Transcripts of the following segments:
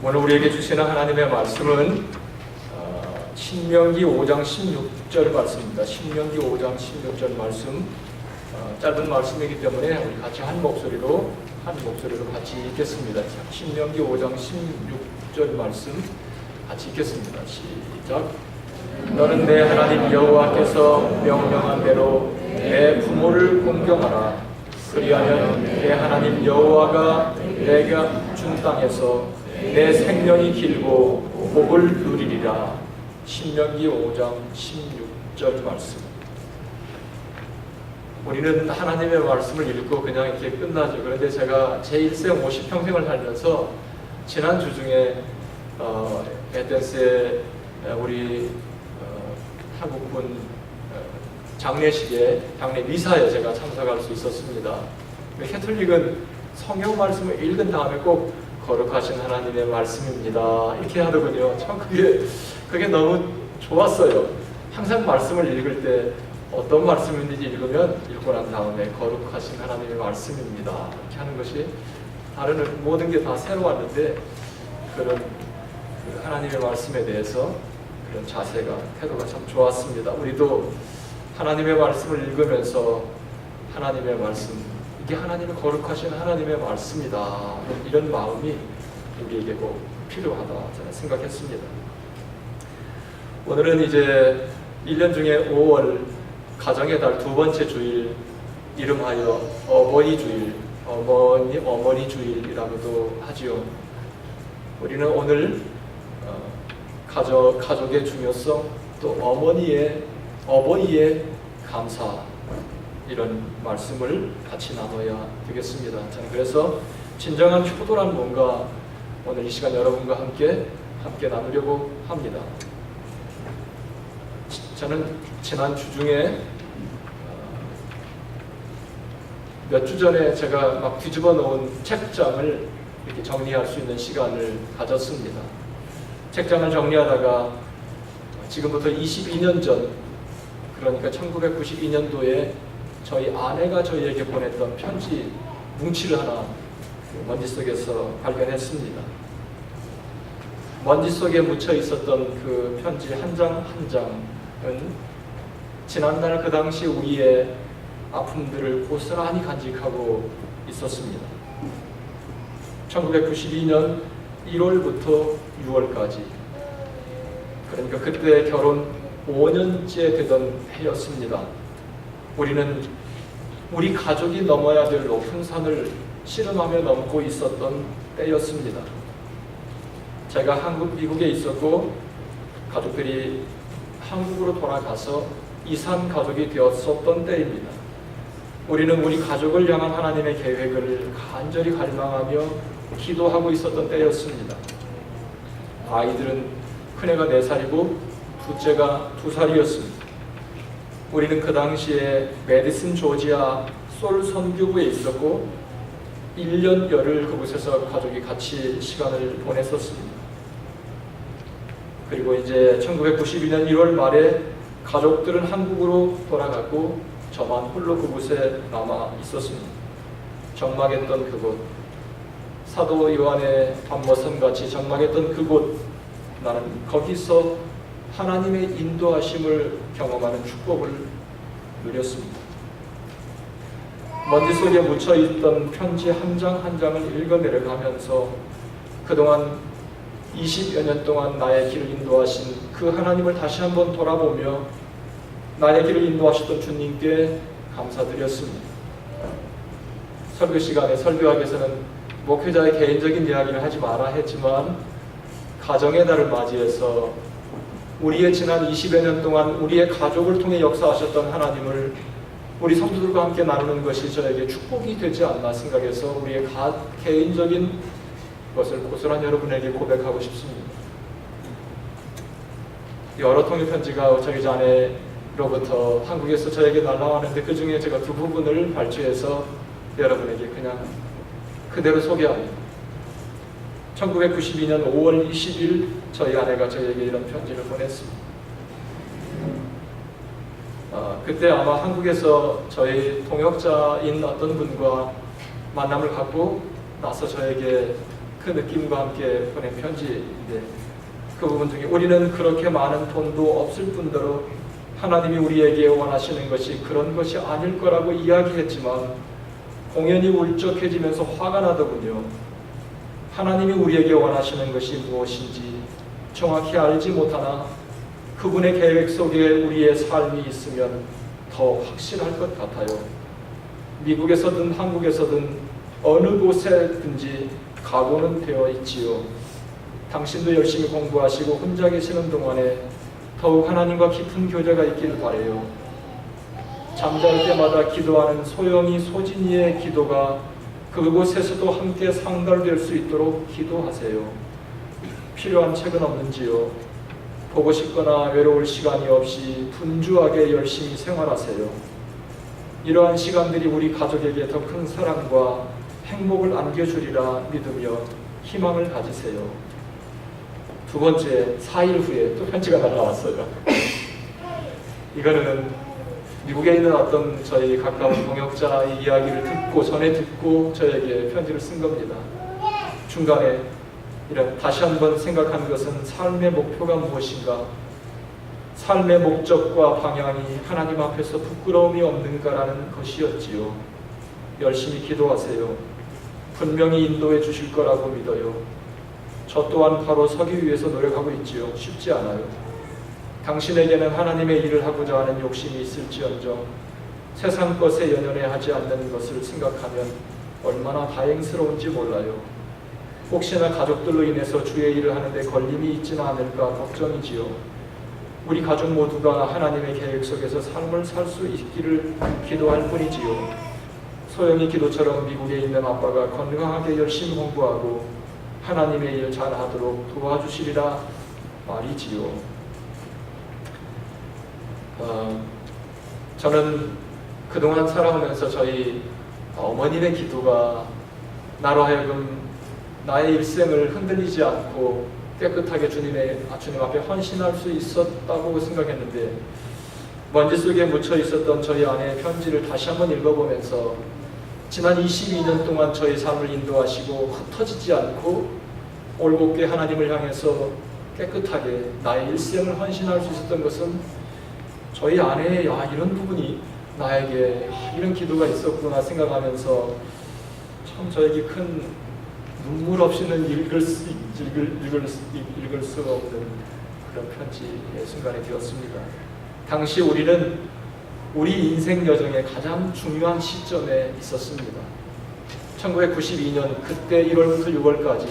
오늘 우리에게 주시는 하나님의 말씀은 신명기 5장 16절 말씀입니다. 신명기 5장 16절 말씀, 짧은 말씀이기 때문에 우리 같이 한 목소리로 같이 읽겠습니다. 신명기 5장 16절 말씀 같이 읽겠습니다. 시작. 너는 내 하나님 여호와께서 명령한 대로 내 부모를 공경하라. 그리하면 내 하나님 여호와가 내가 준 땅에서 내 생명이 길고 복을 누리리라. 신명기 5장 16절 말씀. 우리는 하나님의 말씀을 읽고 그냥 이렇게 끝나죠. 그런데 제가 제 일생 50평생을 살면서 지난주 중에 에덴스의 우리 한국군 장례식에 장례 미사에 제가 참석할 수 있었습니다. 캐톨릭은 성경 말씀을 읽은 다음에 꼭 거룩하신 하나님의 말씀입니다 이렇게 하더군요. 참 그게 너무 좋았어요. 항상 말씀을 읽을 때 어떤 말씀인지 읽고 난 다음에 거룩하신 하나님의 말씀입니다 이렇게 하는 것이 다른 모든 게 다 새로웠는데 그런 하나님의 말씀에 대해서 그런 자세가 태도가 참 좋았습니다. 우리도 하나님의 말씀을 읽으면서 하나님의 말씀, 이게 하나님의 거룩하신 하나님의 말씀이다, 이런 마음이 우리에게 꼭 필요하다 저는 생각했습니다. 오늘은 이제 1년 중에 5월 가정의 달 두 번째 주일, 이름하여 어머니 주일, 어머니 주일이라고도 하지요. 우리는 오늘 가족의 중요성, 또 어버이의 감사, 이런 말씀을 같이 나눠야 되겠습니다. 저는 그래서 진정한 효도란 뭔가 오늘 이 시간 여러분과 함께 나누려고 합니다. 저는 지난 주 중에 몇 주 전에 제가 막 뒤집어 놓은 책장을 이렇게 정리할 수 있는 시간을 가졌습니다. 책장을 정리하다가 지금부터 22년 전, 그러니까 1992년도에 저희 아내가 저희에게 보냈던 편지 뭉치를 하나 먼지 속에서 발견했습니다. 먼지 속에 묻혀 있었던 그 편지 한 장 한 장은 지난날 그 당시 우리의 아픔들을 고스란히 간직하고 있었습니다. 1992년 1월부터 6월까지, 그러니까 그때 결혼 5년째 되던 해였습니다. 우리는 우리 가족이 넘어야 될 높은 산을 씨름하며 넘고 있었던 때였습니다. 제가 미국에 있었고 가족들이 한국으로 돌아가서 이산 가족이 되었었던 때입니다. 우리는 우리 가족을 향한 하나님의 계획을 간절히 갈망하며 기도하고 있었던 때였습니다. 아이들은 큰애가 4살이고 둘째가 2살이었습니다. 우리는 그 당시에 메디슨 조지아 솔 선교부에 있었고 1년 열흘 그곳에서 가족이 같이 시간을 보냈었습니다. 그리고 이제 1992년 1월 말에 가족들은 한국으로 돌아갔고 저만 홀로 그곳에 남아 있었습니다. 적막했던 그곳, 사도 요한의 밤모섬같이 적막했던 그곳, 나는 거기서 하나님의 인도하심을 경험하는 축복을 누렸습니다. 먼지 속에 묻혀있던 편지 한 장 한 장을 읽어내려가면서 그동안 20여 년 동안 나의 길을 인도하신 그 하나님을 다시 한번 돌아보며 나의 길을 인도하셨던 주님께 감사드렸습니다. 설교 시간에 설교학에서는 목회자의 개인적인 이야기를 하지 마라 했지만 가정의 달을 맞이해서 우리의 지난 20여 년 동안 우리의 가족을 통해 역사하셨던 하나님을 우리 성도들과 함께 나누는 것이 저에게 축복이 되지 않나 생각해서 우리의 개인적인 것을 고스란히 여러분에게 고백하고 싶습니다. 여러 통의 편지가 저희 자네로부터 한국에서 저에게 날라왔는데 그 중에 제가 두 부분을 발췌해서 여러분에게 그냥 그대로 소개합니다. 1992년 5월 20일 저희 아내가 저에게 이런 편지를 보냈습니다. 그때 아마 한국에서 저희 동역자인 어떤 분과 만남을 갖고 나서 저에게 그 느낌과 함께 보낸 편지인데, 그 부분 중에 우리는 그렇게 많은 돈도 없을 뿐더러 하나님이 우리에게 원하시는 것이 그런 것이 아닐 거라고 이야기했지만 공연히 울적해지면서 화가 나더군요. 하나님이 우리에게 원하시는 것이 무엇인지 정확히 알지 못하나 그분의 계획 속에 우리의 삶이 있으면 더 확실할 것 같아요. 미국에서든 한국에서든 어느 곳에든지 각오는 되어 있지요. 당신도 열심히 공부하시고 혼자 계시는 동안에 더욱 하나님과 깊은 교제가 있기를 바라요. 잠잘 때마다 기도하는 소영이 소진이의 기도가 그곳에서도 함께 상달될 수 있도록 기도하세요. 필요한 책은 없는지요? 보고 싶거나 외로울 시간이 없이 분주하게 열심히 생활하세요. 이러한 시간들이 우리 가족에게 더 큰 사랑과 행복을 안겨주리라 믿으며 희망을 가지세요. 두 번째, 4일 후에 또 편지가 날아왔어요. 이거는 미국에 있는 어떤 저희 가까운 동역자의 이야기를 전에 듣고 저에게 편지를 쓴 겁니다. 중간에 다시 한번 생각한 것은 삶의 목표가 무엇인가? 삶의 목적과 방향이 하나님 앞에서 부끄러움이 없는가라는 것이었지요. 열심히 기도하세요. 분명히 인도해 주실 거라고 믿어요. 저 또한 바로 서기 위해서 노력하고 있지요. 쉽지 않아요. 당신에게는 하나님의 일을 하고자 하는 욕심이 있을지언정 세상 것에 연연해 하지 않는 것을 생각하면 얼마나 다행스러운지 몰라요. 혹시나 가족들로 인해서 주의 일을 하는데 걸림이 있지는 않을까 걱정이지요. 우리 가족 모두가 하나님의 계획 속에서 삶을 살 수 있기를 기도할 뿐이지요. 소영이 기도처럼 미국에 있는 아빠가 건강하게 열심히 공부하고 하나님의 일 잘하도록 도와주시리라 말이지요. 저는 그동안 살아오면서 저희 어머님의 기도가 나로 하여금 나의 일생을 흔들리지 않고 깨끗하게 주님 앞에 헌신할 수 있었다고 생각했는데, 먼지 속에 묻혀 있었던 저희 아내의 편지를 다시 한번 읽어보면서 지난 22년 동안 저희 삶을 인도하시고 흩어지지 않고 올곧게 하나님을 향해서 깨끗하게 나의 일생을 헌신할 수 있었던 것은 저희 아내의 이런 부분이 나에게 이런 기도가 있었구나 생각하면서 참 저에게 큰 눈물 없이는 읽을 수 없는 그런 편지의 순간이 되었습니다. 당시 우리는 우리 인생 여정의 가장 중요한 시점에 있었습니다. 1992년 그때 1월부터 6월까지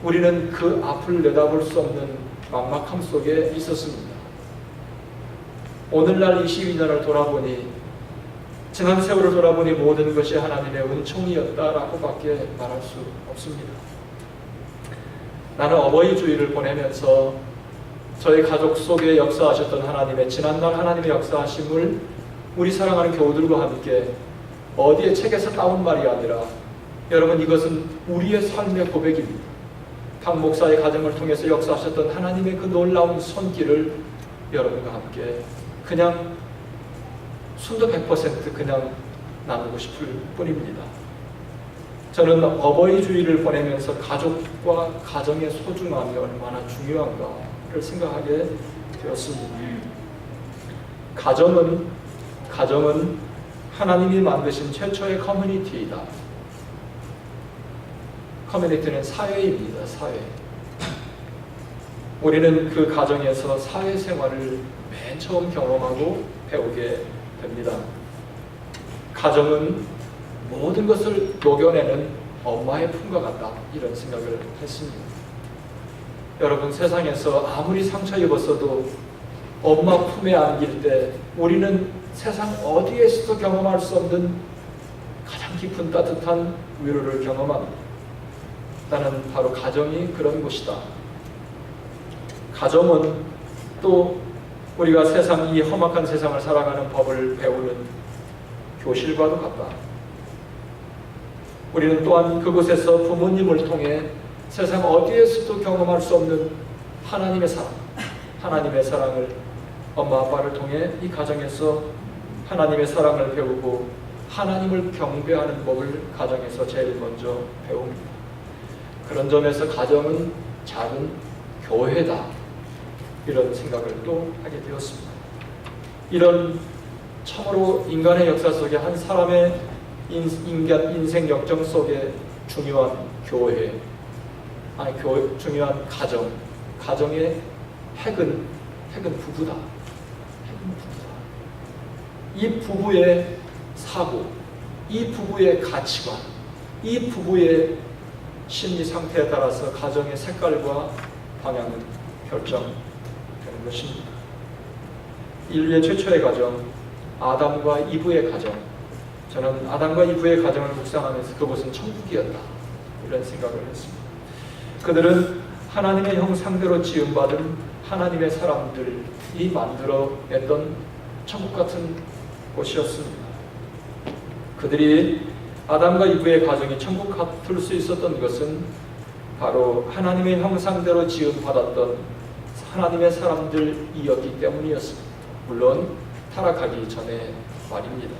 우리는 그 앞을 내다볼 수 없는 막막함 속에 있었습니다. 오늘날 22년을 돌아보니, 지난 세월을 돌아보니 모든 것이 하나님의 은총이었다라고 밖에 말할 수 없습니다. 나는 어버이 주일을 보내면서 저희 가족 속에 역사하셨던 하나님의, 지난날 하나님의 역사하심을 우리 사랑하는 교우들과 함께 어디에 책에서 따온 말이 아니라, 여러분, 이것은 우리의 삶의 고백입니다. 박 목사의 가정을 통해서 역사하셨던 하나님의 그 놀라운 손길을 여러분과 함께 그냥 순도 100% 그냥 나누고 싶을 뿐입니다. 저는 어버이 주일을 보내면서 가족과 가정의 소중함이 얼마나 중요한가를 생각하게 되었습니다. 가정은 하나님이 만드신 최초의 커뮤니티이다. 커뮤니티는 사회입니다. 사회. 우리는 그 가정에서 사회생활을 맨 처음 경험하고 배우게 됩니다. 가정은 모든 것을 녹여내는 엄마의 품과 같다, 이런 생각을 했습니다. 여러분, 세상에서 아무리 상처 입었어도 엄마 품에 안길 때 우리는 세상 어디에서도 경험할 수 없는 가장 깊은 따뜻한 위로를 경험합니다. 나는 바로 가정이 그런 곳이다. 가정은 또 우리가 이 험악한 세상을 살아가는 법을 배우는 교실과도 같다. 우리는 또한 그곳에서 부모님을 통해 세상 어디에서도 경험할 수 없는 하나님의 사랑을 엄마 아빠를 통해 이 가정에서 하나님의 사랑을 배우고 하나님을 경배하는 법을 가정에서 제일 먼저 배웁니다. 그런 점에서 가정은 작은 교회다, 이런 생각을 또 하게 되었습니다. 이런 참으로 인간의 역사 속에 한 사람의 인생 역정 속에 중요한 교회, 중요한 가정의 핵은 부부다. 이 부부의 사고, 이 부부의 가치관, 이 부부의 심리 상태에 따라서 가정의 색깔과 방향은 결정되는 것입니다. 인류의 최초의 가정, 아담과 이브의 가정, 저는 아담과 이브의 가정을 묵상하면서 그곳은 천국이었다, 이런 생각을 했습니다. 그들은 하나님의 형상대로 지음받은 하나님의 사람들이 만들어냈던 천국 같은 곳이었습니다. 그들이 아담과 이브의 가정이 천국 같을 수 있었던 것은 바로 하나님의 형상대로 지음받았던 하나님의 사람들이었기 때문이었습니다. 물론 타락하기 전에 말입니다.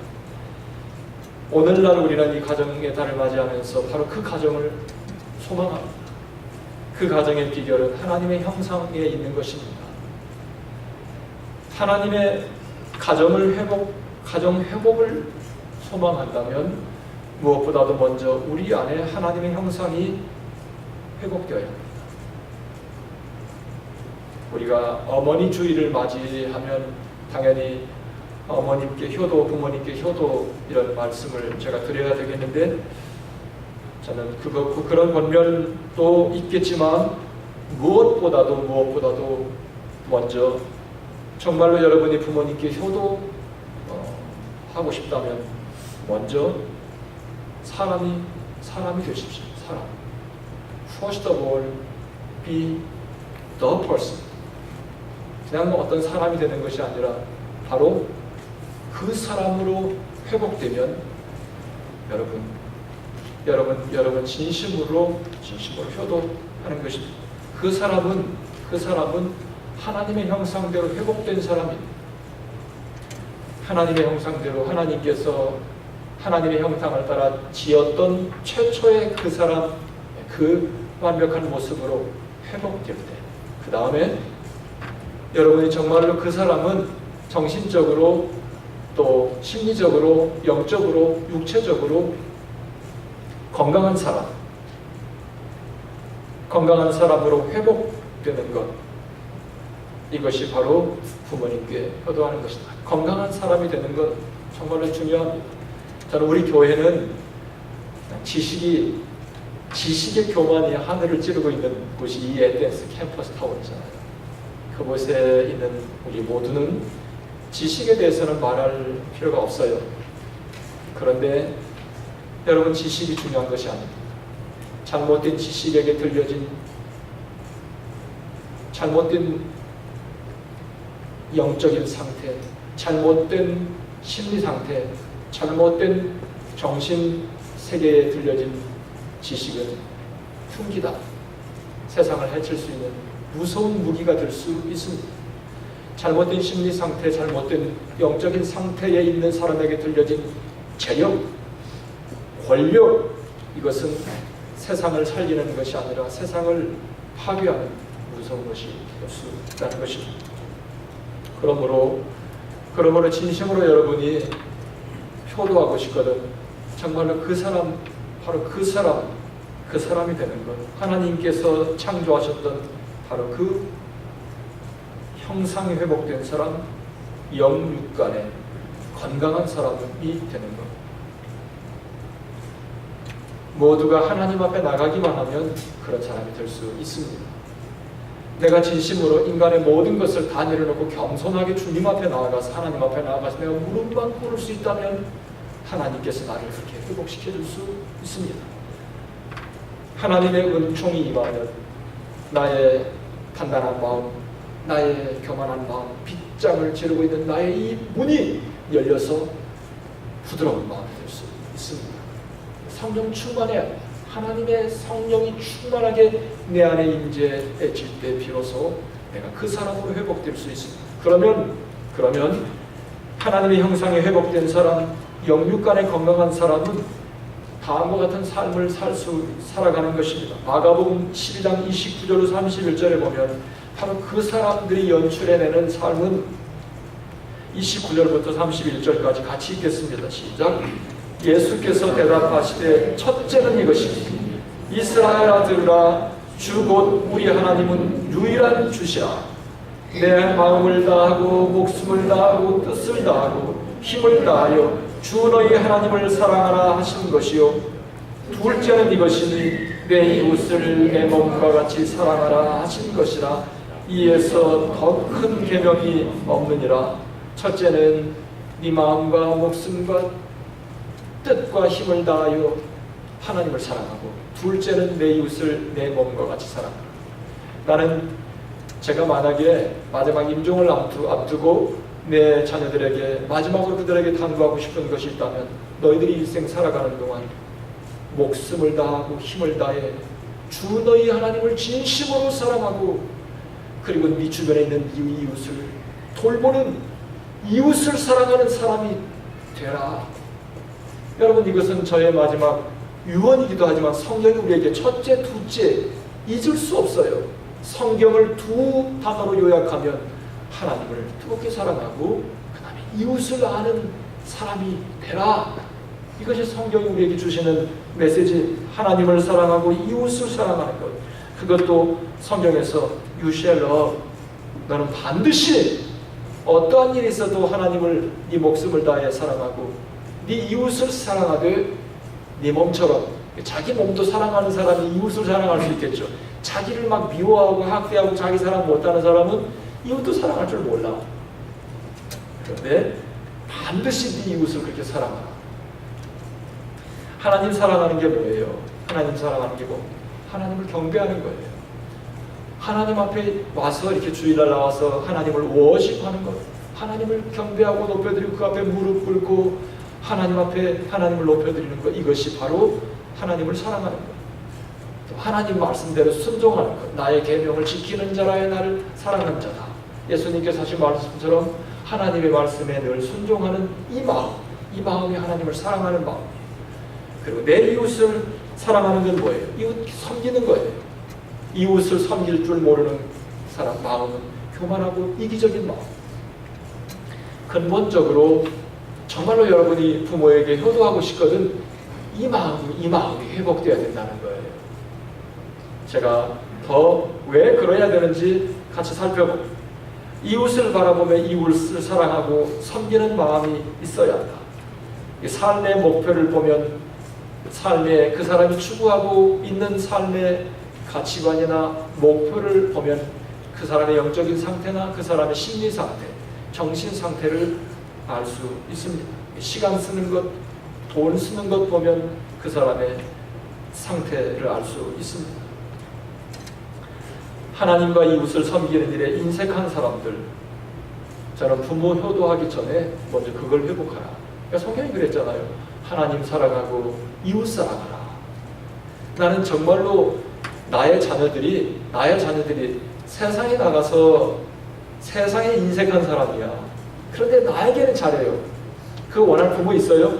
오늘날 우리는 이 가정의 달을 맞이하면서 바로 그 가정을 소망합니다. 그 가정의 비결은 하나님의 형상에 있는 것입니다. 하나님의 가정 회복을 소망한다면 무엇보다도 먼저 우리 안에 하나님의 형상이 회복되어야 합니다. 우리가 어머니 주일을 맞이하면 당연히 어머님께 효도, 부모님께 효도, 이런 말씀을 제가 드려야 되겠는데, 저는 그런 권면도 있겠지만 무엇보다도 먼저 정말로 여러분이 부모님께 효도 하고 싶다면 먼저 사람이 되십시오. 사람. First of all, be the person. 그냥 어떤 사람이 되는 것이 아니라 바로 그 사람으로 회복되면 여러분 진심으로 효도하는 것입니다. 그 사람은 하나님의 형상대로 회복된 사람입니다. 하나님의 형상대로 하나님께서 하나님의 형상을 따라 지었던 최초의 그 사람, 그 완벽한 모습으로 회복될 때, 그 다음에 여러분이 정말로 그 사람은 정신적으로 또 심리적으로 영적으로 육체적으로 건강한 사람으로 회복되는 것, 이것이 바로 부모님께 효도하는 것이다. 건강한 사람이 되는 것 정말로 중요합니다. 저는 우리 교회는 지식의 교만이 하늘을 찌르고 있는 곳이 이 에덴스 캠퍼스 타워잖아요. 그곳에 있는 우리 모두는 지식에 대해서는 말할 필요가 없어요. 그런데 여러분, 지식이 중요한 것이 아닙니다. 잘못된 지식에게 들려진 잘못된 영적인 상태, 잘못된 심리 상태, 잘못된 정신 세계에 들려진 지식은 흉기다. 세상을 해칠 수 있는 무서운 무기가 될 수 있습니다. 잘못된 심리 상태, 잘못된 영적인 상태에 있는 사람에게 들려진 재력, 권력, 이것은 세상을 살리는 것이 아니라 세상을 파괴하는 무서운 것이 될 수 있다는 것입니다. 그러므로 진심으로 여러분이 효도하고 싶거든 정말로 그 사람, 바로 그 사람이 되는 것, 하나님께서 창조하셨던 바로 그 형상이 회복된 사람, 영육간의 건강한 사람이 되는 것. 모두가 하나님 앞에 나가기만 하면 그런 사람이 될 수 있습니다. 내가 진심으로 인간의 모든 것을 다 내려놓고 겸손하게 주님 앞에 나아가서 하나님 앞에 나아가서 내가 무릎만 꿇을 수 있다면 하나님께서 나를 그렇게 회복시켜 줄 수 있습니다. 하나님의 은총이 임하면 나의 단단한 마음, 나의 교만한 마음, 빗장을 지르고 있는 나의 이 문이 열려서 부드러운 마음이 될 수 있습니다. 성령 충만해야 합니다. 하나님의 성령이 충만하게 내 안에 임재해질 때 비로소 내가 그 사람으로 회복될 수 있습니다. 그러면 하나님의 형상에 회복된 사람, 영육간에 건강한 사람은 다음과 같은 삶을 살아가는 것입니다. 마가복음 12장 29절로 31절에 보면 바로 그 사람들이 연출해내는 삶은 29절부터 31절까지 같이 읽겠습니다. 시작. 예수께서 대답하시되 첫째는 이것이니 이스라엘 아들아 주 곧 우리 하나님은 유일한 주시라. 내 마음을 다하고 목숨을 다하고 뜻을 다하고 힘을 다하여 주 너희 하나님을 사랑하라 하신 것이요 둘째는 이것이니 내 이웃을 내 몸과 같이 사랑하라 하신 것이라. 이에서 더 큰 계명이 없느니라. 첫째는 네 마음과 목숨과 뜻과 힘을 다하여 하나님을 사랑하고 둘째는 내 이웃을 내 몸과 같이 사랑하라. 나는 제가 만약에 마지막 임종을 앞두고 내 자녀들에게 마지막으로 그들에게 당부하고 싶은 것이 있다면 너희들이 일생 살아가는 동안 목숨을 다하고 힘을 다해 주 너희 하나님을 진심으로 사랑하고 그리고 네 주변에 있는 이웃을 돌보는 이웃을 사랑하는 사람이 되라. 여러분 이것은 저의 마지막 유언이기도 하지만 성경이 우리에게 첫째, 둘째 잊을 수 없어요. 성경을 두 단어로 요약하면 하나님을 뜨겁게 사랑하고 그 다음에 이웃을 아는 사람이 되라. 이것이 성경이 우리에게 주시는 메시지. 하나님을 사랑하고 이웃을 사랑하는 것. 그것도 성경에서 You shall love. 너는 반드시 어떠한 일이 있어도 하나님을 네 목숨을 다해 사랑하고 네 이웃을 사랑하되 네 몸처럼. 자기 몸도 사랑하는 사람이 이웃을 사랑할 수 있겠죠. 자기를 막 미워하고 학대하고 자기 사랑 못하는 사람은 이웃도 사랑할 줄 몰라. 그런데 반드시 네 이웃을 그렇게 사랑하라. 하나님 사랑하는 게 뭐예요? 하나님 사랑하는 게 뭐? 하나님을 경배하는 거예요. 하나님 앞에 와서 이렇게 주일날 나와서 하나님을 워십하는 것. 하나님을 경배하고 높여드리고 그 앞에 무릎 꿇고 하나님 앞에 하나님을 높여드리는 것. 이것이 바로 하나님을 사랑하는 것. 또 하나님 말씀대로 순종하는 것. 나의 계명을 지키는 자라야 나를 사랑하는 자다. 예수님께서 하신 말씀처럼 하나님의 말씀에 늘 순종하는 이 마음. 이 마음이 하나님을 사랑하는 마음. 그리고 내 이웃을 사랑하는 건 뭐예요? 이웃 섬기는 거예요. 이웃을 섬길 줄 모르는 사람 마음은 교만하고 이기적인 마음. 근본적으로 정말로 여러분이 부모에게 효도하고 싶거든 이 마음이 회복되어야 된다는 거예요. 제가 더 왜 그래야 되는지 같이 살펴보고 이웃을 바라보며 이웃을 사랑하고 섬기는 마음이 있어야 한다. 삶의 목표를 보면 삶에 그 사람이 추구하고 있는 삶의 가치관이나 목표를 보면 그 사람의 영적인 상태나 그 사람의 심리 상태, 정신 상태를 알 수 있습니다. 시간 쓰는 것, 돈 쓰는 것 보면 그 사람의 상태를 알 수 있습니다. 하나님과 이웃을 섬기는 일에 인색한 사람들, 저는 부모 효도하기 전에 먼저 그걸 회복하라. 그러니까 성경이 그랬잖아요. 하나님 사랑하고 이웃 사랑하라. 나는 정말로 나의 자녀들이 세상에 나가서 세상에 인색한 사람이야. 그런데 나에게는 잘해요. 그거 원할 부모 있어요?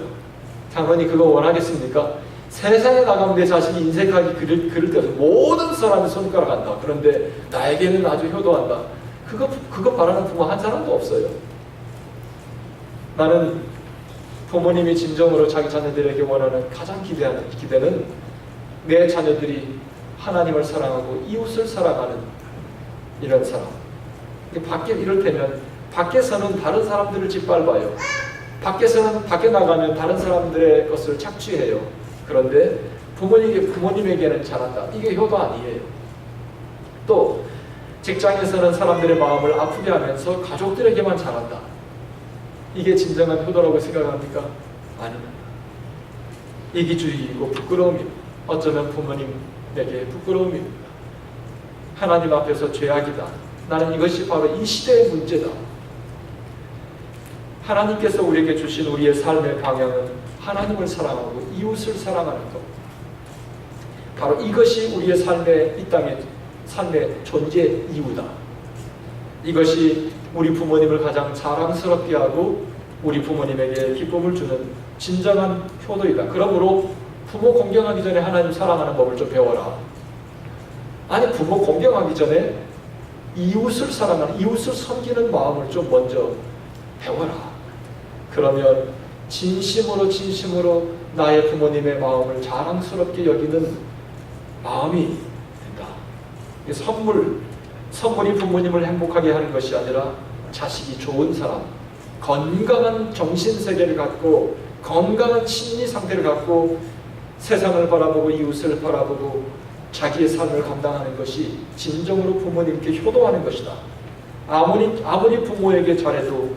당연히 그거 원하겠습니까? 세상에 나가면 내 자식이 인색하기 그럴 때도 모든 사람이 손가락 한다. 그런데 나에게는 아주 효도한다. 그거 바라는 부모 한 사람도 없어요. 나는 부모님이 진정으로 자기 자녀들에게 원하는 가장 기대는 내 자녀들이 하나님을 사랑하고 이웃을 사랑하는 이런 사람. 이럴 때면 밖에서는 다른 사람들을 짓밟아요. 밖에 나가면 다른 사람들의 것을 착취해요. 그런데 부모님에게는 잘한다. 이게 효도 아니에요. 또 직장에서는 사람들의 마음을 아프게 하면서 가족들에게만 잘한다. 이게 진정한 효도라고 생각합니까? 아닙니다. 이기주의이고 부끄러움입니다. 어쩌면 부모님에게 부끄러움입니다. 하나님 앞에서 죄악이다. 나는 이것이 바로 이 시대의 문제다. 하나님께서 우리에게 주신 우리의 삶의 방향은 하나님을 사랑하고 이웃을 사랑하는 것. 바로 이것이 우리의 이 땅의 삶의 존재 이유다. 이것이 우리 부모님을 가장 자랑스럽게 하고 우리 부모님에게 기쁨을 주는 진정한 효도이다. 그러므로 부모 공경하기 전에 하나님 사랑하는 법을 좀 배워라. 아니, 부모 공경하기 전에 이웃을 사랑하는, 이웃을 섬기는 마음을 좀 먼저 배워라. 그러면 진심으로 나의 부모님의 마음을 자랑스럽게 여기는 마음이 된다. 선물이 부모님을 행복하게 하는 것이 아니라 자식이 좋은 사람, 건강한 정신세계를 갖고 건강한 심리 상태를 갖고 세상을 바라보고 이웃을 바라보고 자기의 삶을 감당하는 것이 진정으로 부모님께 효도하는 것이다. 아무리 부모에게 잘해도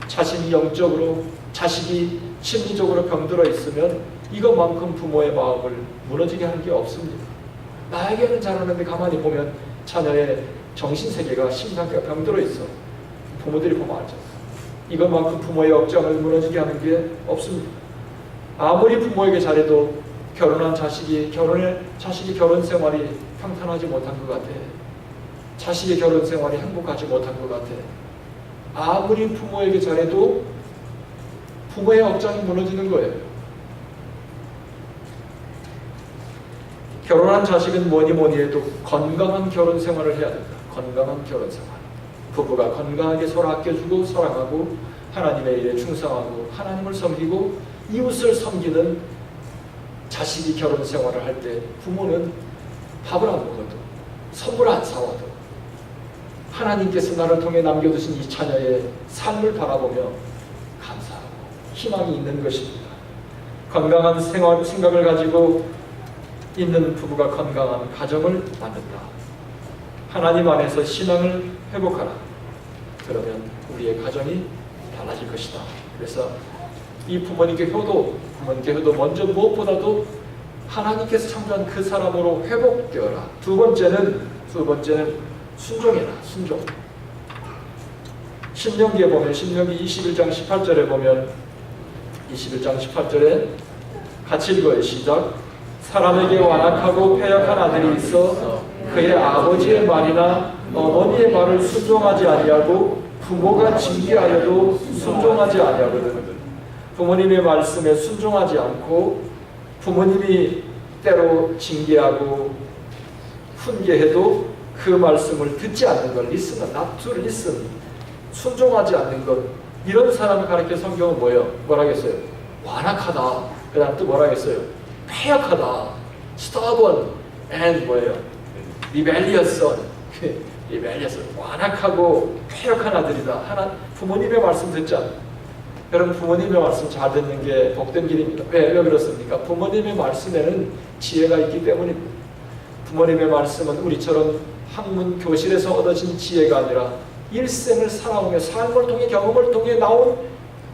자신이 영적으로, 자식이 심리적으로 병들어 있으면 이것만큼 부모의 마음을 무너지게 하는 게 없습니다. 나에게는 잘하는데 가만히 보면 자녀의 정신세계가, 심상태가 병들어 있어. 부모들이 보면 알죠. 이것만큼 부모의 억장을 무너지게 하는 게 없습니다. 아무리 부모에게 잘해도 결혼한 자식이 결혼 생활이 평탄하지 못한 것 같아. 자식의 결혼 생활이 행복하지 못한 것 같아. 아무리 부모에게 잘해도 부모의 억장이 무너지는 거예요. 결혼한 자식은 뭐니 해도 건강한 결혼 생활을 해야 된다. 건강한 결혼 생활. 부부가 건강하게 서로 아껴주고 사랑하고 하나님의 일에 충성하고 하나님을 섬기고 이웃을 섬기는 자식이 결혼 생활을 할 때 부모는 밥을 안 먹어도 선물 안 사와도 하나님께서 나를 통해 남겨두신 이 자녀의 삶을 바라보며 감사하고 희망이 있는 것입니다. 건강한 생각을 가지고 있는 부부가 건강한 가정을 만든다. 하나님 안에서 신앙을 회복하라. 그러면 우리의 가정이 달라질 것이다. 그래서 이 부모님께 효도 먼저 무엇보다도 하나님께서 창조한 그 사람으로 회복되어라. 두 번째는 순종해라. 순종. 신명기에 보면, 신명기 21장 18절에 보면, 21장 18절에 같이 읽어요. 시작. 사람에게 완악하고 패역한 아들이 있어 그의 아버지의 말이나 어머니의 말을 순종하지 아니하고 부모가 징계하여도 순종하지 아니하거든. 부모님의 말씀에 순종하지 않고 부모님이 때로 징계하고 훈계해도 그 말씀을 듣지 않는 것, listen, not to listen, 순종하지 않는 것, 이런 사람을 가리켜 성경은 뭐라겠어요? 완악하다. 그 다음 또 뭐라겠어요? 패역하다. stubborn and rebellious son. rebellious, 완악하고 패역한 아들이다. 부모님의 말씀 듣지 않는. 여러분, 부모님의 말씀 잘 듣는 게 복된 길입니다. 왜 그렇습니까? 부모님의 말씀에는 지혜가 있기 때문입니다. 부모님의 말씀은 우리처럼 학문 교실에서 얻어진 지혜가 아니라 일생을 살아오며 삶을 통해 경험을 통해 나온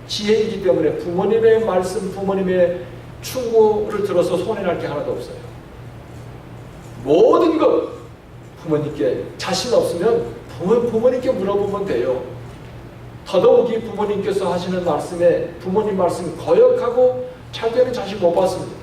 지혜이기 때문에 부모님의 말씀, 부모님의 충고를 들어서 손해날 게 하나도 없어요. 모든 것 부모님께 자신 없으면 부모님께 물어보면 돼요. 더더욱이 부모님께서 하시는 말씀에 부모님 말씀 거역하고 잘 되는 자식 못 봤습니다.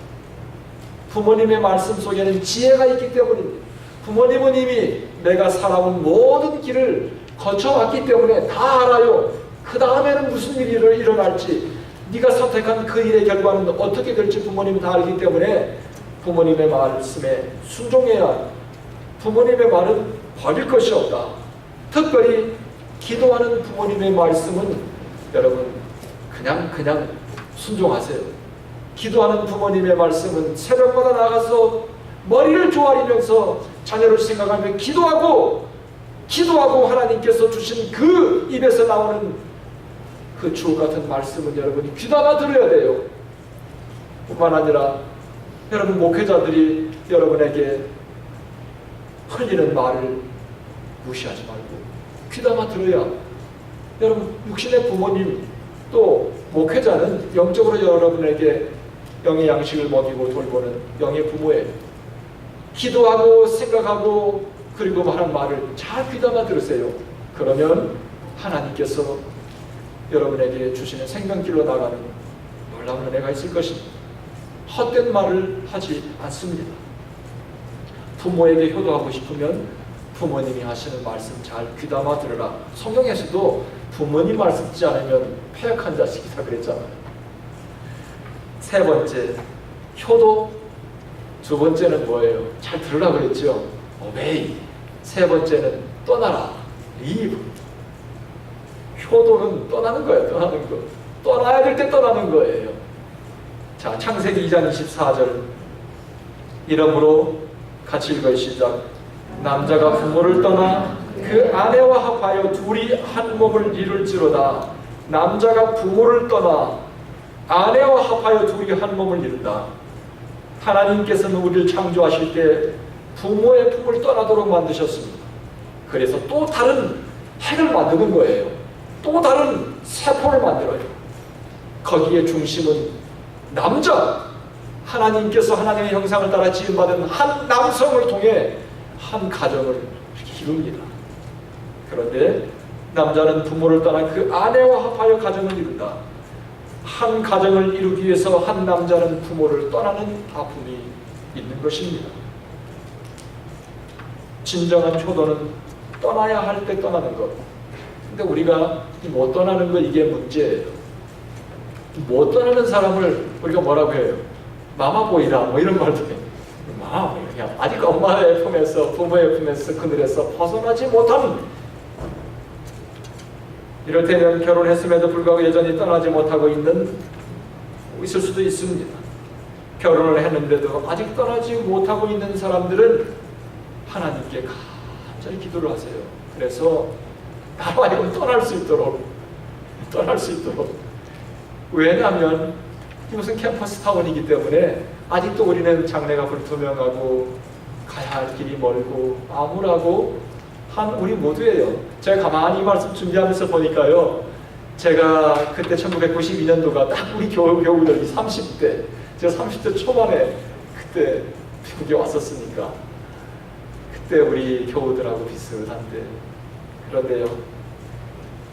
부모님의 말씀 속에는 지혜가 있기 때문입니다. 부모님은 이미 내가 살아온 모든 길을 거쳐왔기 때문에 다 알아요. 그 다음에는 무슨 일이 일어날지, 네가 선택한 그 일의 결과는 어떻게 될지 부모님은 다 알기 때문에 부모님의 말씀에 순종해야. 부모님의 말은 버릴 것이 없다. 특별히 기도하는 부모님의 말씀은 여러분 그냥 순종하세요. 기도하는 부모님의 말씀은 새벽마다 나가서 머리를 조아리면서 자녀를 생각하며 기도하고 하나님께서 주신 그 입에서 나오는 그 주옥 같은 말씀은 여러분이 귀담아 들어야 돼요. 뿐만 아니라 여러분 목회자들이 여러분에게 흘리는 말을 무시하지 말고 귀담아 들어야. 여러분 육신의 부모님 또 목회자는 영적으로 여러분에게 영의 양식을 먹이고 돌보는 영의 부모예요. 기도하고 생각하고 그리고 하는 말을 잘 귀담아 들으세요. 그러면 하나님께서 여러분에게 주시는 생명길로 나가는 놀라운 은혜가 있을 것입니다. 헛된 말을 하지 않습니다. 부모에게 효도하고 싶으면 부모님이 하시는 말씀 잘 귀담아 들으라. 성경에서도 부모님 말씀 듣지 않으면 패역한 자식이다 그랬잖아요. 세 번째, 효도. 두 번째는 뭐예요? 잘 들으라고 그랬죠? obey. 세 번째는 떠나라. leave. 효도는 떠나는 거예요. 떠나는 거. 떠나야 될 때 떠나는 거예요. 자, 창세기 2장 24절. 이러므로 같이 읽어요. 시작. 남자가 부모를 떠나 그 아내와 합하여 둘이 한 몸을 이룰지로다. 남자가 부모를 떠나 아내와 합하여 둘이 한 몸을 이룬다. 하나님께서는 우리를 창조하실 때 부모의 품을 떠나도록 만드셨습니다. 그래서 또 다른 핵을 만드는 거예요. 또 다른 세포를 만들어요. 거기에 중심은 남자. 하나님께서 하나님의 형상을 따라 지음받은 한 남성을 통해 한 가정을 이룹니다. 그런데 남자는 부모를 떠나 그 아내와 합하여 가정을 이룬다. 한 가정을 이루기 위해서 한 남자는 부모를 떠나는 아픔이 있는 것입니다. 진정한 효도는 떠나야 할 때 떠나는 것. 근데 우리가 못 떠나는 거, 이게 문제예요. 못 떠나는 사람을 우리가 뭐라고 해요? 마마보이라 뭐 이런 말도 해요. 마마보이야. 아직 엄마의 품에서, 부모의 품에서, 그늘에서 벗어나지 못하는, 이럴 때는 결혼했음에도 불구하고 여전히 떠나지 못하고 있을 수도 있습니다. 결혼을 했는데도 아직 떠나지 못하고 있는 사람들은 하나님께 간절히 기도를 하세요. 그래서 나로 하여금 떠날 수 있도록. 왜냐하면 이것은 캠퍼스 타운이기 때문에 아직도 우리는 장래가 불투명하고 가야 할 길이 멀고 암울하고 한 우리 모두예요. 제가 가만히 이 말씀 준비하면서 보니까요, 제가 그때 1992년도가 딱 우리 교우들이 30대, 제가 30대 초반에 그때 미국에 왔었으니까 그때 우리 교우들하고 비슷한데, 그런데요,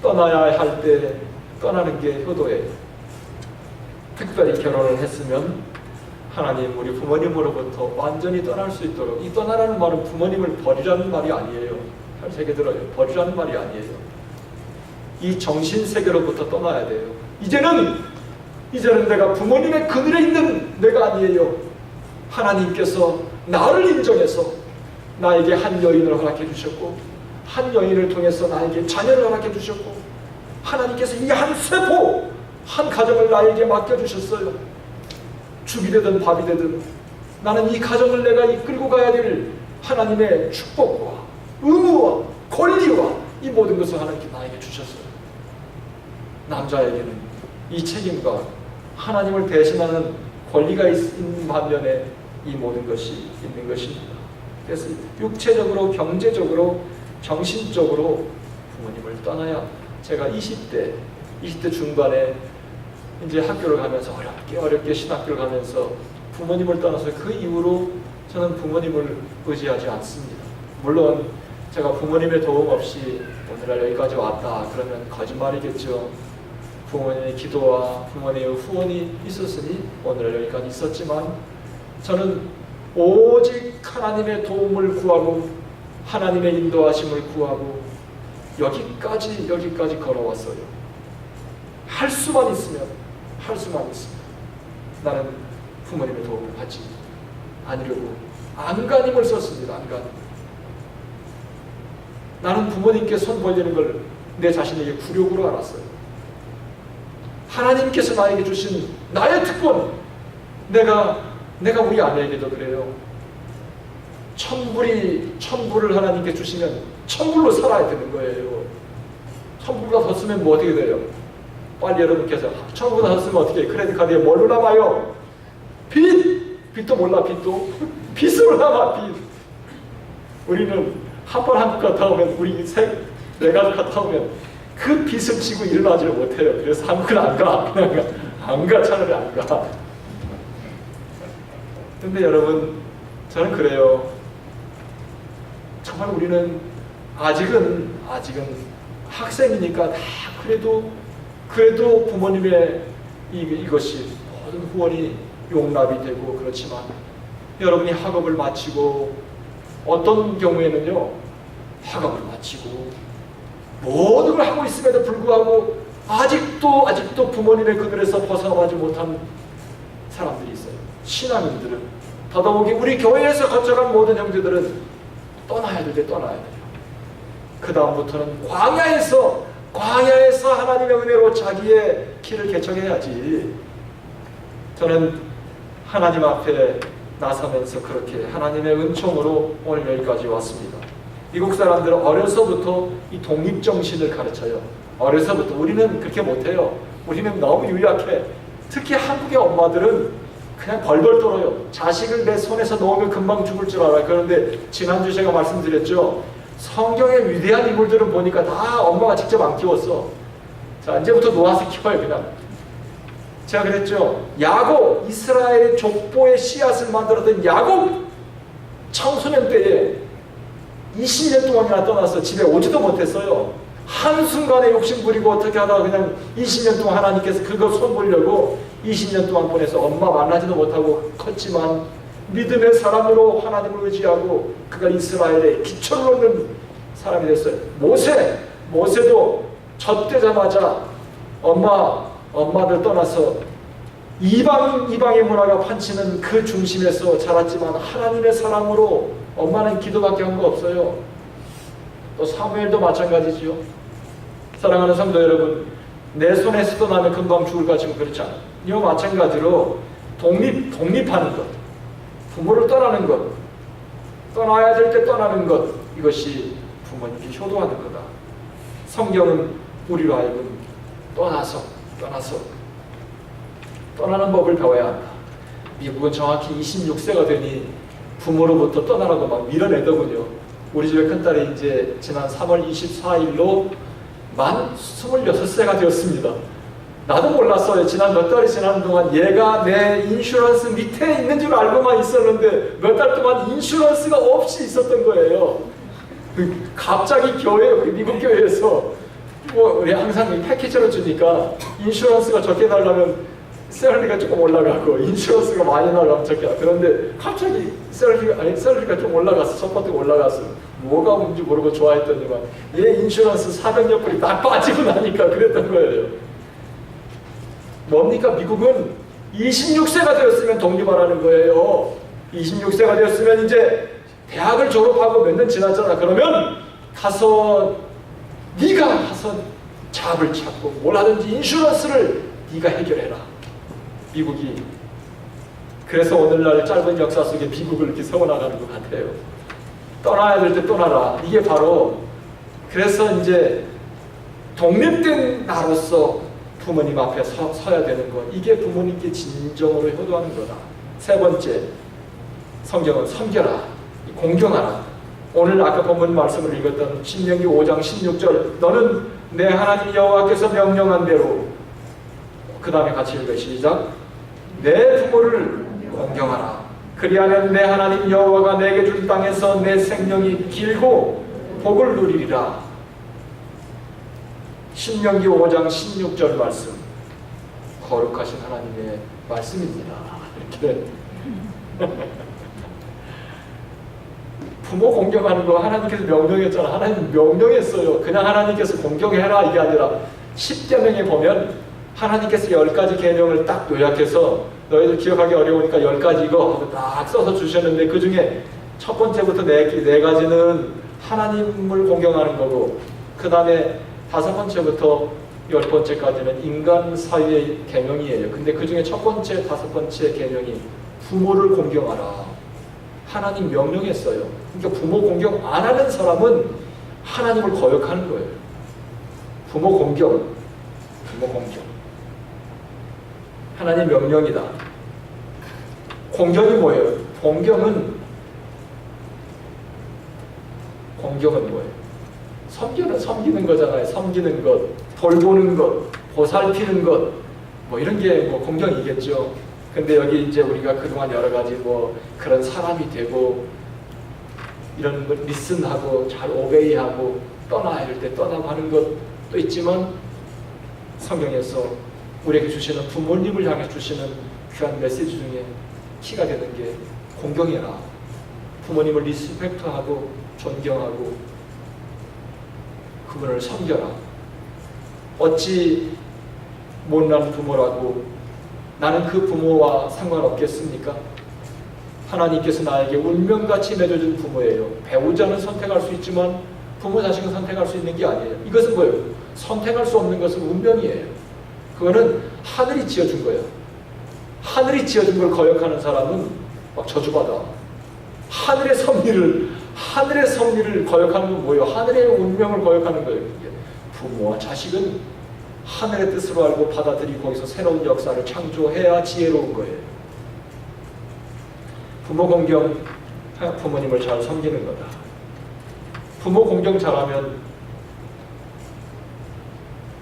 떠나야 할 때 떠나는 게 효도예요. 특별히 결혼을 했으면 하나님, 우리 부모님으로부터 완전히 떠날 수 있도록. 이 떠나라는 말은 부모님을 버리라는 말이 아니에요. 잘 새겨 들어요. 버리라는 말이 아니에요. 이 정신세계로부터 떠나야 돼요. 이제는 내가 부모님의 그늘에 있는 내가 아니에요. 하나님께서 나를 인정해서 나에게 한 여인을 허락해 주셨고, 한 여인을 통해서 나에게 자녀를 허락해 주셨고, 하나님께서 이 한 세포, 한 가정을 나에게 맡겨주셨어요. 죽이 되든 밥이 되든 나는 이 가정을 내가 이끌고 가야 될 하나님의 축복과 의무와 권리와 이 모든 것을 하나님께 나에게 주셨어요. 남자에게는 이 책임과 하나님을 대신하는 권리가 있는 반면에 이 모든 것이 있는 것입니다. 그래서 육체적으로, 경제적으로, 정신적으로 부모님을 떠나야 합니다. 제가 20대 중반에 이제 학교를 가면서 어렵게 신학교를 가면서 부모님을 떠나서 그 이후로 저는 부모님을 의지하지 않습니다. 물론 제가 부모님의 도움 없이 오늘날 여기까지 왔다 그러면 거짓말이겠죠. 부모님의 기도와 부모님의 후원이 있었으니 오늘날 여기까지 있었지만, 저는 오직 하나님의 도움을 구하고 하나님의 인도하심을 구하고 여기까지 걸어왔어요. 할 수만 있으면 나는 부모님의 도움을 받지 않으려고 안간힘을 썼습니다. 안간힘. 나는 부모님께 손 벌리는 걸 내 자신에게 굴욕으로 알았어요. 하나님께서 나에게 주신 나의 특권, 내가 우리 아내에게도 그래요. 천불을 하나님께 주시면 천불로 살아야 되는 거예요. 천불보다 더 쓰면 뭐 어떻게 돼요? 빨리 여러분께서 천불보다 더 쓰면 어떻게 해요? 크레딧 카드에 뭘로 남아요? 빚도 몰라. 빚으로 남아. 빚. 우리는 한 번 한국 갔다 오면, 우리 네 가족 갔다 오면 그 빚을 지고 일어나지를 못해요. 그래서 한국은 안 가. 차라리 안 가. 근데 여러분, 저는 그래요. 정말 우리는 아직은 학생이니까 다 그래도 부모님의 이것이 모든 후원이 용납이 되고, 그렇지만 여러분이 학업을 마치고, 어떤 경우에는요, 학업을 마치고 모든 걸 하고 있음에도 불구하고 아직도 부모님의 그늘에서 벗어나지 못한 사람들이 있어요. 신앙인들은, 더더욱이 우리 교회에서 거쳐간 모든 형제들은 떠나야 될 때 떠나야 돼요. 그 다음부터는 광야에서 하나님의 은혜로 자기의 길을 개척해야지. 저는 하나님 앞에 나서면서 그렇게 하나님의 은총으로 오늘 여기까지 왔습니다. 미국 사람들은 어려서부터 이 독립정신을 가르쳐요. 어려서부터. 우리는 그렇게 못해요. 우리는 너무 유약해. 특히 한국의 엄마들은 그냥 벌벌 떨어요. 자식을 내 손에서 놓으면 금방 죽을 줄 알아요. 그런데 지난주 제가 말씀드렸죠. 성경의 위대한 인물들은 보니까 다 엄마가 직접 안 키웠어. 자, 이제부터 놓아서 키워요. 그냥. 제가 그랬죠. 야곱, 이스라엘의 족보의 씨앗을 만들었던 야곱 청소년 때에 20년 동안이나 떠나서 집에 오지도 못했어요. 한순간에 욕심 부리고 어떻게 하다가 그냥 20년 동안 하나님께서 그거 손 보려고 20년 동안 보내서 엄마 만나지도 못하고 컸지만 믿음의 사람으로 하나님을 의지하고 그가 이스라엘의 기초를 놓는 사람이 됐어요. 모세도 젖되자마자 엄마를 떠나서 이방의 문화가 판치는 그 중심에서 자랐지만 하나님의 사랑으로 엄마는 기도밖에 한 거 없어요. 또 사무엘도 마찬가지지요. 사랑하는 성도 여러분, 내 손에서 떠나면 금방 죽을 것 같지만 그렇지 않아요. 이와 마찬가지로 독립하는 것, 부모를 떠나는 것, 떠나야 될 때 떠나는 것, 이것이 부모님께 효도하는 거다. 성경은 우리로 하여금 떠나는 법을 배워야 한다. 미국은 정확히 26세가 되니 부모로부터 떠나라고 막 밀어내더군요. 우리 집의 큰딸이 이제 지난 3월 24일로 만 26세가 되었습니다. 나도 몰랐어요. 지난 몇 달이 지나는 동안 얘가 내 인슈런스 밑에 있는 줄 알고만 있었는데 몇 달 동안 인슈런스가 없이 있었던 거예요. 갑자기 미국 교회에서 우리 항상 패키지로 주니까 인슈런스가 적게 달라면 셀러리가 조금 올라가고 인슈런스가 많이 나가면 적게. 그런데 갑자기 셀러리가 좀 올라갔어. 첫 번째가 올라갔어. 뭐가 뭔지 모르고 좋아했더니만 얘 인슈런스 400여 불이 다 빠지고 나니까 그랬던 거예요. 뭡니까? 미국은 26세가 되었으면 독립하라는 거예요. 26세가 되었으면 이제 대학을 졸업하고 몇 년 지났잖아. 그러면 네가 가서 잡을 찾고 뭘 하든지 인슈런스를 네가 해결해라. 미국이. 그래서 오늘날 짧은 역사 속에 미국을 이렇게 세워나가는 것 같아요. 떠나야 될 때 떠나라. 이게 바로 그래서 이제 독립된 나로서 부모님 앞에 서야 되는 것. 이게 부모님께 진정으로 효도하는 거다. 세 번째, 성경은 섬겨라, 공경하라. 오늘 아까 본문 말씀을 읽었던 신명기 5장 16절 너는 내 하나님 여호와께서 명령한 대로 그 다음에 같이 읽어요. 시작. 내 부모를 공경하라. 그리하면 내 하나님 여호와가 내게 준 땅에서 내 생명이 길고 복을 누리리라. 신명기 5장 16절 말씀. 거룩하신 하나님의 말씀입니다. 이렇게 부모 공경하는 거 하나님께서 명령했잖아. 하나님 명령했어요. 그냥 하나님께서 공경해라 이게 아니라 10계명에 보면 하나님께서 10가지 계명을 딱 요약해서 너희들 기억하기 어려우니까 10가지 이거 하고 딱 써서 주셨는데 그 중에 첫 번째부터 네 가지는 하나님을 공경하는 거고 그 다음에 5번째부터 10번째까지는 인간 사이의 계명이에요. 근데 그 중에 첫 번째, 5번째 계명이 부모를 공경하라. 하나님 명령했어요. 그러니까 부모 공경 안 하는 사람은 하나님을 거역하는 거예요. 부모 공경. 하나님 명령이다. 공경이 뭐예요? 공경은 뭐예요? 섬기는 거잖아요. 섬기는 것, 돌보는 것, 보살피는 것, 뭐 이런 게 뭐 공경이겠죠. 근데 여기 이제 우리가 그동안 여러 가지 뭐 그런 사람이 되고 이런 걸 리슨하고 잘 오베이하고 떠나야 할 때 떠나고 하는 것도 있지만 성경에서 우리에게 주시는 부모님을 향해 주시는 귀한 메시지 중에 키가 되는 게 공경해라. 부모님을 리스펙트하고 존경하고 그분을 섬겨라. 어찌 못난 부모라고 나는 그 부모와 상관없겠습니까? 하나님께서 나에게 운명같이 맺어준 부모예요. 배우자는 선택할 수 있지만 부모 자식은 선택할 수 있는 게 아니에요. 이것은 뭐예요? 선택할 수 없는 것은 운명이에요. 그거는 하늘이 지어준 거예요. 하늘이 지어준 걸 거역하는 사람은 막 저주받아. 하늘의 섭리를 거역하는 건 뭐예요? 하늘의 운명을 거역하는 거예요. 부모와 자식은 하늘의 뜻으로 알고 받아들이고 거기서 새로운 역사를 창조해야 지혜로운 거예요. 부모 공경, 부모님을 잘 섬기는 거다. 부모 공경 잘하면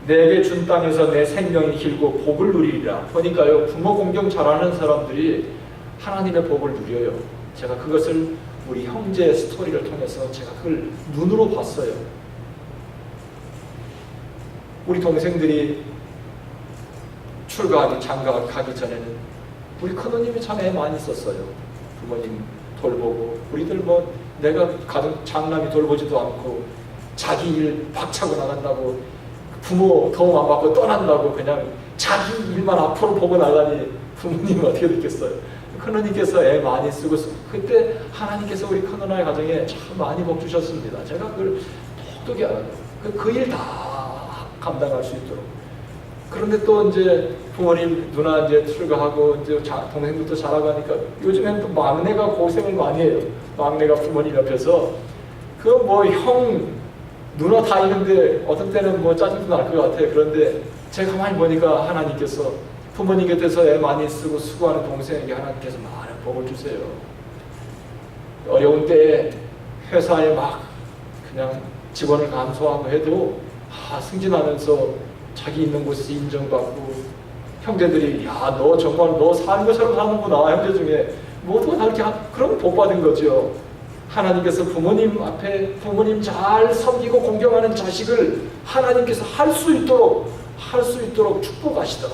내게 준 땅에서 내 생명이 길고 복을 누리리라. 보니까요, 부모 공경 잘하는 사람들이 하나님의 복을 누려요. 제가 그것을 우리 형제의 스토리를 통해서 제가 그걸 눈으로 봤어요. 우리 동생들이 출가하기, 장가가기 전에는 우리 큰언님이 참 애 많이 썼어요. 부모님 돌보고, 우리들 뭐 내가 가정 장남이 돌보지도 않고 자기 일 박차고 나간다고, 부모 도움 안 받고 떠난다고 그냥 자기 일만 앞으로 보고 나가니 부모님은 어떻게 됐겠어요? 큰언니께서 애 많이 쓰고, 그때 하나님께서 우리 큰언니의 가정에 참 많이 복 주셨습니다. 제가 그걸 똑똑히 알아요. 그 일 다 감당할 수 있도록. 그런데 또 이제 부모님, 누나 이제 출가하고 이제 동생들도 자라가니까 요즘에는 또 막내가 고생을 많이 해요. 막내가 부모님 옆에서 그 뭐 형, 누나 다 있는데 어떤 때는 뭐 짜증도 날 것 같아요. 그런데 제가 가만히 보니까 하나님께서 부모님 곁에서 애 많이 쓰고 수고하는 동생에게 하나님께서 많은 복을 주세요. 어려운 때에 회사에 막 그냥 직원을 감소하고 해도 승진하면서 자기 있는 곳에서 인정받고, 형제들이 야, 너 정말 너 사는 것처럼 사는구나. 형제 중에 모두가 다 이렇게 그런 복 받은 거죠. 하나님께서 부모님 앞에 부모님 잘 섬기고 공경하는 자식을 하나님께서 할 수 있도록 축복하시더라.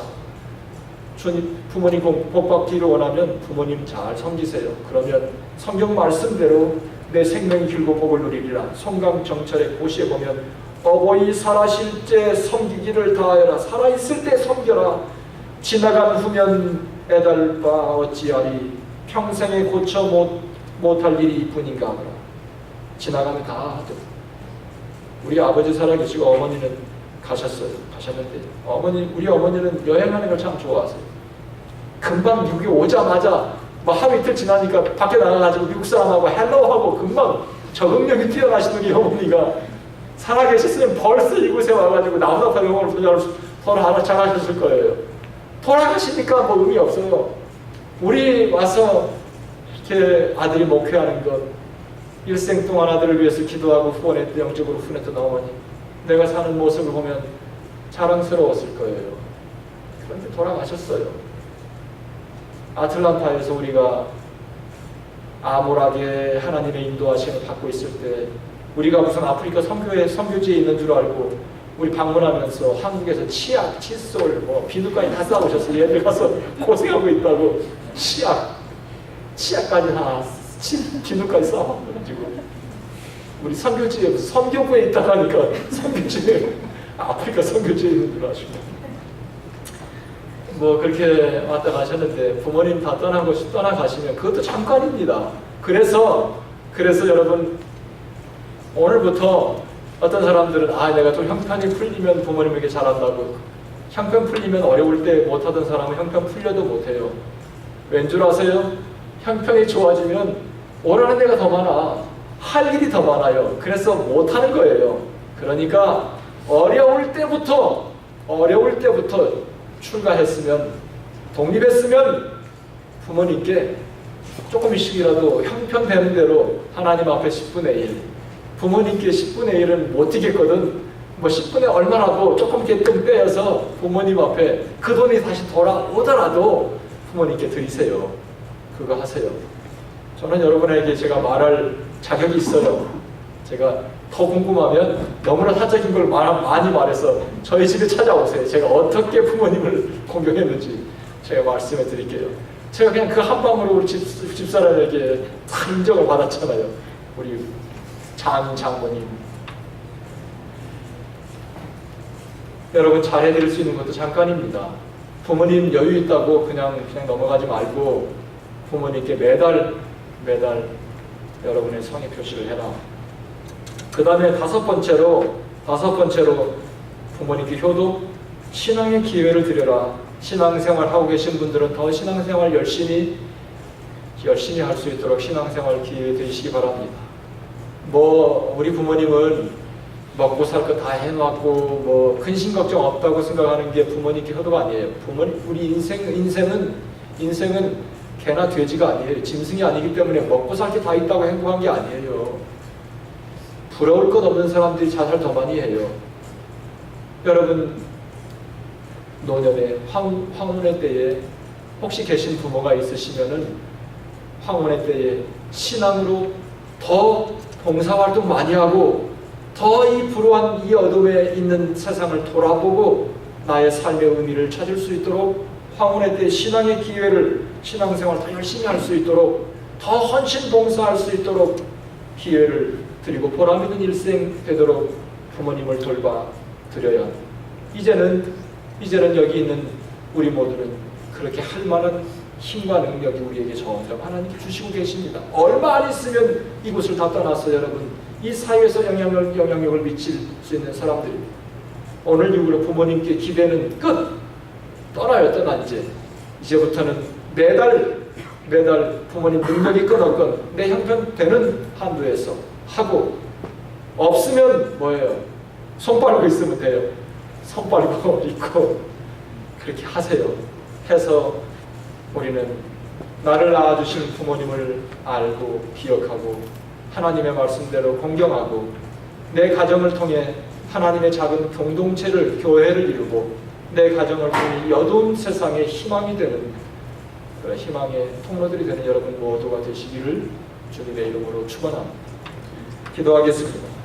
주님, 부모님 복 받기를 원하면 부모님 잘 섬기세요. 그러면 성경 말씀대로 내 생명이 길고 복을 누리리라. 송강정철의 고시에 보면 어버이 살아실 때 섬기기를 다하여라. 살아있을 때 섬겨라. 지나간 후면 애달 바 어찌하리. 평생에 고쳐 못할 일이 이뿐인가 하더라. 지나가면 다 하죠. 우리 아버지 살아계시고 어머니는 가셨는데 우리 어머니는 여행하는 걸 참 좋아하세요. 금방 미국에 오자마자 뭐 하루 이틀 지나니까 밖에 나가가지고 미국 사람하고 헬로우하고 금방 적응력이 뛰어나신 우리 어머니가 살아계셨으면 벌써 이곳에 와가지고 나보다 더 영어를 더 잘하셨을 거예요. 돌아가시니까 뭐 의미 없어요. 우리 와서 이렇게 아들이 목회하는 것, 일생 동안 아들을 위해서 기도하고 후원했던, 영적으로 후원했던 어머니, 내가 사는 모습을 보면 자랑스러웠을 거예요. 그런데 돌아가셨어요. 아틀란타에서 우리가 암울하게 하나님의 인도하심을 받고 있을 때, 우리가 무슨 아프리카 선교지에 있는 줄 알고 우리 방문하면서 한국에서 치약, 칫솔, 비누까지 다 싸오셨어요. 얘들 가서 고생하고 있다고 치약까지 다 비누까지 싸와가지고 우리 선교지에 선교부에 있다가 하니까 선교지에 아프리카 선교지에 있는 줄 아시고 뭐 그렇게 왔다 가셨는데 부모님 다 떠나가시면 그것도 잠깐입니다. 그래서 여러분, 오늘부터 어떤 사람들은 내가 좀 형편이 풀리면 부모님에게 잘한다고, 형편 풀리면 어려울 때 못하던 사람은 형편 풀려도 못해요. 왠 줄 아세요? 형편이 좋아지면 오라는 데가 더 많아. 할 일이 더 많아요. 그래서 못하는 거예요. 그러니까 어려울 때부터 출가했으면, 독립했으면 부모님께 조금씩이라도 형편되는 대로 하나님 앞에 10분의 1, 부모님께 10분의 1은 못 드겠거든. 뭐 10분의 얼마라도 조금 좀 떼어서 부모님 앞에 그 돈이 다시 돌아오더라도 부모님께 드리세요. 그거 하세요. 저는 여러분에게 제가 말할 자격이 있어요. 제가 더 궁금하면 너무나 사적인 걸 많이 말해서 저희 집에 찾아오세요. 제가 어떻게 부모님을 공경했는지 제가 말씀해 드릴게요. 제가 그냥 그 한 방으로 우리 집사람에게 다 인정을 받았잖아요. 우리 장모님. 여러분, 잘해드릴 수 있는 것도 잠깐입니다. 부모님 여유 있다고 그냥 넘어가지 말고 부모님께 매달 여러분의 성의 표시를 해라. 그 다음에 다섯 번째로 부모님께 효도, 신앙의 기회를 드려라. 신앙생활 하고 계신 분들은 더 신앙생활 열심히 할 수 있도록 신앙생활 기회 되시기 바랍니다. 우리 부모님은 먹고 살 거 다 해놨고 근심 걱정 없다고 생각하는 게 부모님께 효도가 아니에요. 우리 인생은 개나 돼지가 아니에요. 짐승이 아니기 때문에 먹고 살 게 다 있다고 행복한 게 아니에요. 부러울 것 없는 사람들이 자살 더 많이 해요. 여러분, 노년에 황혼의 때에 혹시 계신 부모가 있으시면은 황혼의 때에 신앙으로 더 봉사활동 많이 하고 더 이 불우한 이 어둠에 있는 세상을 돌아보고 나의 삶의 의미를 찾을 수 있도록 황혼의 때 신앙의 기회를, 신앙생활 더 열심히 할 수 있도록, 더 헌신 봉사할 수 있도록 기회를 드리고 보람 있는 일생 되도록 부모님을 돌봐 드려야 합니다. 이제는 여기 있는 우리 모두는 그렇게 할 만한 힘과 능력이 우리에게 점점 하나님께 주시고 계십니다. 얼마 안 있으면 이곳을 다 떠나서 여러분 이 사회에서 영향력을 미칠 수 있는 사람들입니다. 오늘 이후로 부모님께 기대는 끝! 떠나요. 이제부터는 매달 부모님 능력이 끊었건 내 형편 되는 한도에서 하고, 없으면 뭐예요? 손 빨고 있으면 돼요. 손 빨고 있고 그렇게 하세요. 해서 우리는 나를 낳아주신 부모님을 알고 기억하고 하나님의 말씀대로 공경하고 내 가정을 통해 하나님의 작은 공동체를, 교회를 이루고 내 가정을 통해 어두운 세상의 희망이 되는, 그런 희망의 통로들이 되는 여러분 모두가 되시기를 주님의 이름으로 축원합니다. 기도하겠습니다.